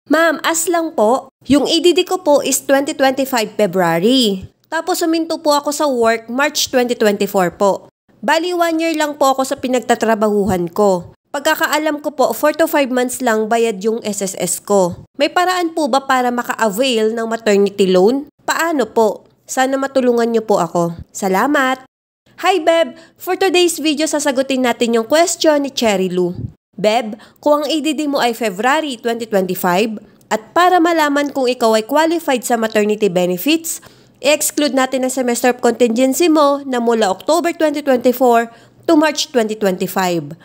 Ma'am, as lang po. Yung EDD ko po is 2025 February. Tapos huminto po ako sa work March 2024 po. Bali 1 year lang po ako sa pinagtatrabahuhan ko. Pagkakaalam ko po, 4 to 5 months lang bayad yung SSS ko. May paraan po ba para maka-avail ng maternity loan? Paano po? Sana matulungan niyo po ako. Salamat! Hi Beb! For today's video, sasagutin natin yung question ni Cherry Lou. Beb, kung ang EDD mo ay February 2025 at para malaman kung ikaw ay qualified sa maternity benefits, i-exclude natin ang semester of contingency mo na mula October 2024 to March 2025.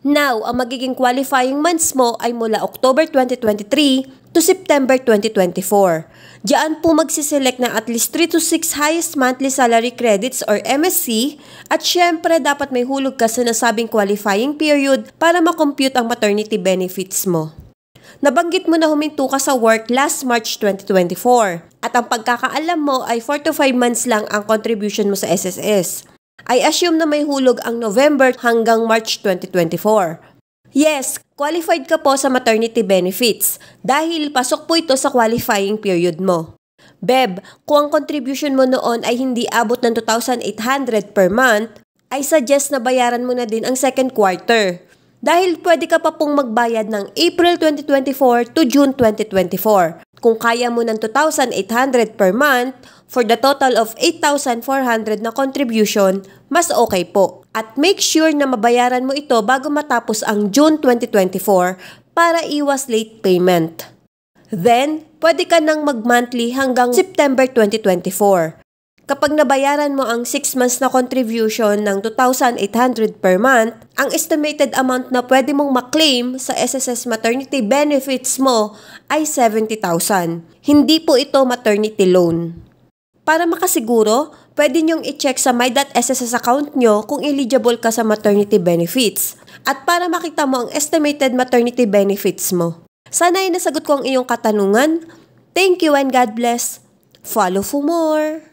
Now, ang magiging qualifying months mo ay mula October 2023 to September 2024. Diyan po magsiselect ng at least 3 to 6 highest monthly salary credits or MSC at syempre dapat may hulog ka sa nasabing qualifying period para makompute ang maternity benefits mo. Nabanggit mo na huminto ka sa work last March 2024 at ang pagkakaalam mo ay 4 to 5 months lang ang contribution mo sa SSS. I assume na may hulog ang November hanggang March 2024. Yes, qualified ka po sa maternity benefits dahil pasok po ito sa qualifying period mo. Beb, kung ang contribution mo noon ay hindi abot ng 2,800 per month, ay suggest na bayaran mo na din ang second quarter. Dahil pwede ka pa pong magbayad ng April 2024 to June 2024. Kung kaya mo ng 2,800 per month, for the total of 8,400 na contribution, mas okay po. At make sure na mabayaran mo ito bago matapos ang June 2024 para iwas late payment. Then, pwede ka nang mag-monthly hanggang September 2024. Kapag nabayaran mo ang 6 months na contribution ng 2,800 per month, ang estimated amount na pwede mong maklaim sa SSS maternity benefits mo ay 70,000. Hindi po ito maternity loan. Para makasiguro, pwede nyong i-check sa my.sss account nyo kung eligible ka sa maternity benefits at para makita mo ang estimated maternity benefits mo. Sana ay nasagot ko ang iyong katanungan. Thank you and God bless. Follow for more!